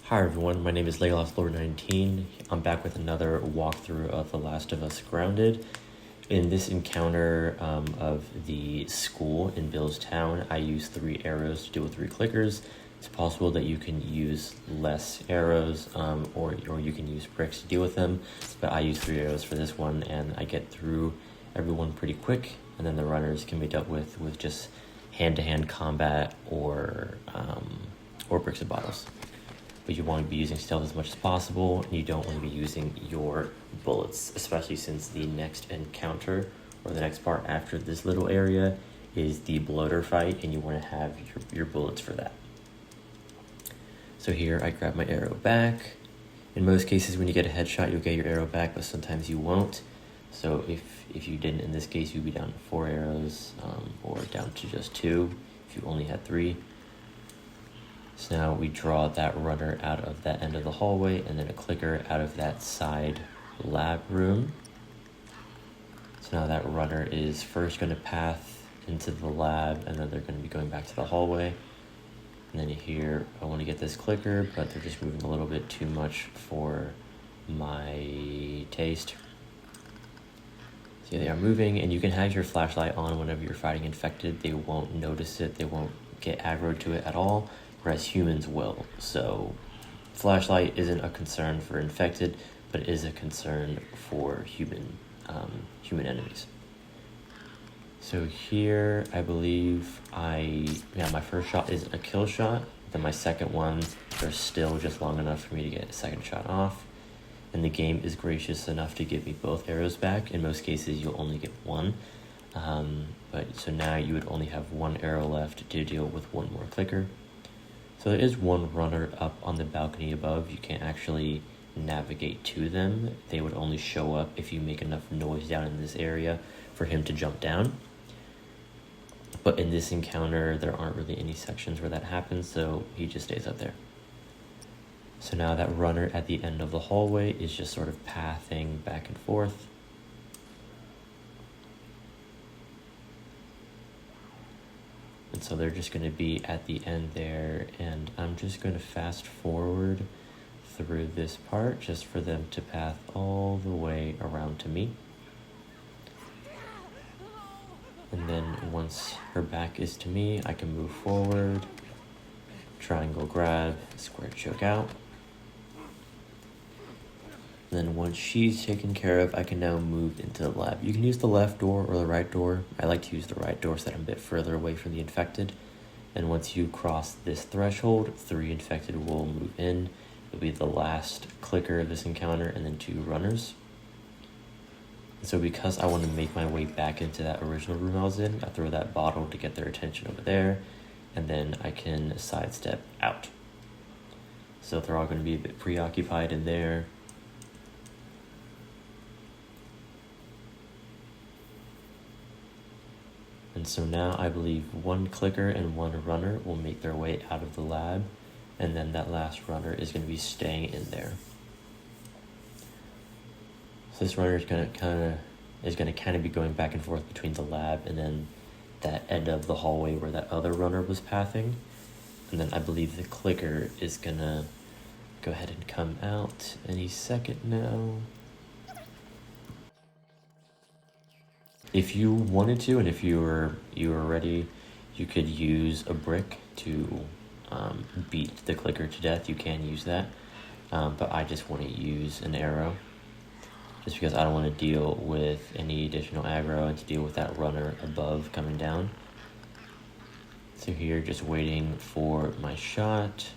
Hi everyone, my name is Lord19. I'm back with another walkthrough of The Last of Us Grounded. In this encounter of the school in Bill's town, I used 3 arrows to deal with 3 clickers. It's possible that you can use less arrows or you can use bricks to deal with them, but I use 3 arrows for this one and I get through everyone pretty quick, and then the runners can be dealt with just hand-to-hand combat or bricks and bottles. But you want to be using stealth as much as possible, and you don't want to be using your bullets, especially since the next encounter, or the next part after this little area, is the bloater fight, and you want to have your bullets for that. So here I grab my arrow back. In most cases when you get a headshot, you'll get your arrow back, but sometimes you won't. So if you didn't in this case, you'd be down to 4 arrows, or down to just 2 if you only had 3. So now we draw that runner out of that end of the hallway and then a clicker out of that side lab room. So now that runner is first going to path into the lab, and then they're going to be going back to the hallway. And then here I want to get this clicker, but they're just moving a little bit too much for my taste. So they are moving, and you can have your flashlight on whenever you're fighting infected. They won't notice it, they won't get aggroed to it at all, whereas humans will. So flashlight isn't a concern for infected, but it is a concern for human enemies. So here I believe my first shot is a kill shot. Then my second one, they're still just long enough for me to get a second shot off. And the game is gracious enough to give me both arrows back. In most cases you'll only get one. But so now you would only have 1 arrow left to deal with 1 more clicker. So there is 1 runner up on the balcony above. You can't actually navigate to them. They would only show up if you make enough noise down in this area for him to jump down. But in this encounter, there aren't really any sections where that happens, so he just stays up there. So now that runner at the end of the hallway is just sort of pathing back and forth. And so they're just going to be at the end there, and I'm just going to fast forward through this part just for them to path all the way around to me. And then once her back is to me, I can move forward, triangle grab, square choke out. And then once she's taken care of, I can now move into the lab. You can use the left door or the right door. I like to use the right door so that I'm a bit further away from the infected. And once you cross this threshold, 3 infected will move in. It'll be the last clicker of this encounter, and then 2 runners. And so because I want to make my way back into that original room I was in, I throw that bottle to get their attention over there, and then I can sidestep out. So they're all going to be a bit preoccupied in there. And so now I believe 1 clicker and 1 runner will make their way out of the lab, and then that last runner is going to be staying in there. So this runner is going to kind of be going back and forth between the lab and then that end of the hallway where that other runner was pathing. And then I believe the clicker is going to go ahead and come out any second now. If you wanted to, and if you were ready, you could use a brick to beat the clicker to death. You can use that, but I just want to use an arrow, just because I don't want to deal with any additional aggro and to deal with that runner above coming down. So here, just waiting for my shot,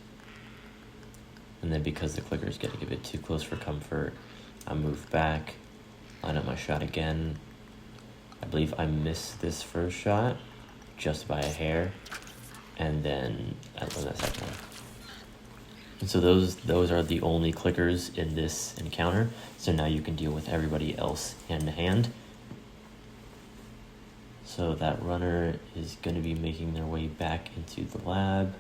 and then because the clicker is getting a bit too close for comfort, I move back, line up my shot again. I believe I missed this first shot just by a hair, and then I won that second one. And so those are the only clickers in this encounter. So now you can deal with everybody else hand to hand. So that runner is going to be making their way back into the lab.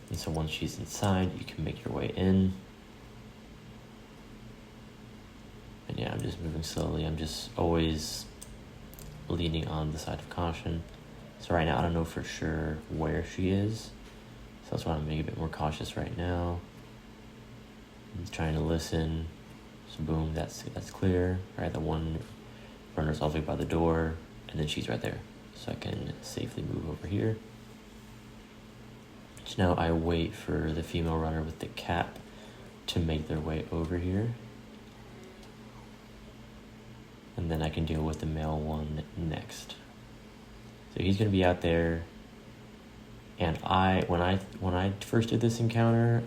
And so once she's inside, you can make your way in. And yeah, I'm just moving slowly. I'm just always leaning on the side of caution. So right now, I don't know for sure where she is. So that's why I'm being a bit more cautious right now. I'm trying to listen. So boom, that's clear. All right, the one runner's all the way by the door, and then she's right there. So I can safely move over here. So now I wait for the female runner with the cap to make their way over here. And then I can deal with the male one next. So he's gonna be out there. And when I first did this encounter,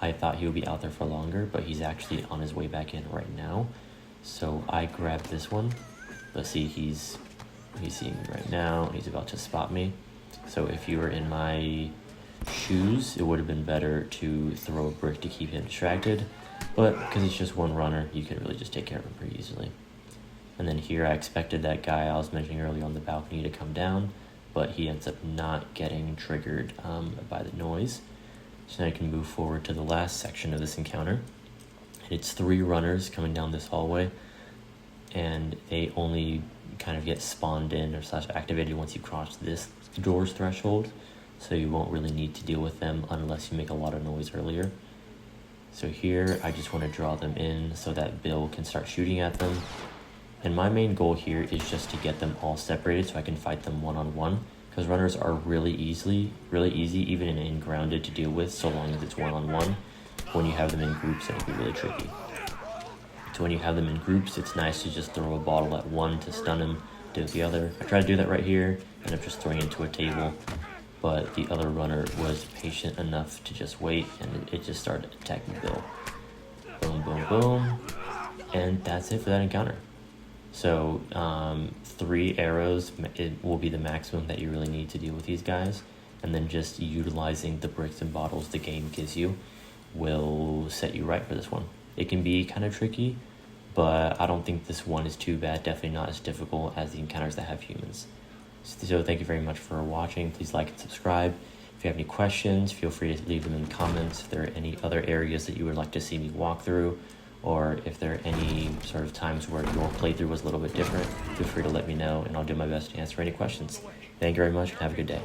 I thought he would be out there for longer, but he's actually on his way back in right now. So I grabbed this one. Let's see, he's seeing me right now. He's about to spot me. So if you were in my shoes, it would have been better to throw a brick to keep him distracted. But because it's just one runner, you can really just take care of him pretty easily. And then here I expected that guy I was mentioning earlier on the balcony to come down, but he ends up not getting triggered by the noise. So now I can move forward to the last section of this encounter. It's 3 runners coming down this hallway, and they only kind of get spawned in or / activated once you cross this door's threshold, so you won't really need to deal with them unless you make a lot of noise earlier. So here I just want to draw them in so that Bill can start shooting at them. And my main goal here is just to get them all separated so I can fight them one-on-one, because runners are really easy even in grounded to deal with, so long as it's one-on-one. When you have them in groups, it can be really tricky. So when you have them in groups, it's nice to just throw a bottle at one to stun him, do the other. I tried to do that right here, and I'm just throwing it into a table, but the other runner was patient enough to just wait, and it just started attacking Bill. Boom, boom, boom, and that's it for that encounter. So 3 arrows, it will be the maximum that you really need to deal with these guys, and then just utilizing the bricks and bottles the game gives you will set you right for this one. It can be kind of tricky, but I don't think this one is too bad. Definitely not as difficult as the encounters that have humans. So thank you very much for watching. Please like and subscribe. If you have any questions, feel free to leave them in the comments. If there are any other areas that you would like to see me walk through, or if there are any sort of times where your playthrough was a little bit different, feel free to let me know, and I'll do my best to answer any questions. Thank you very much, and have a good day.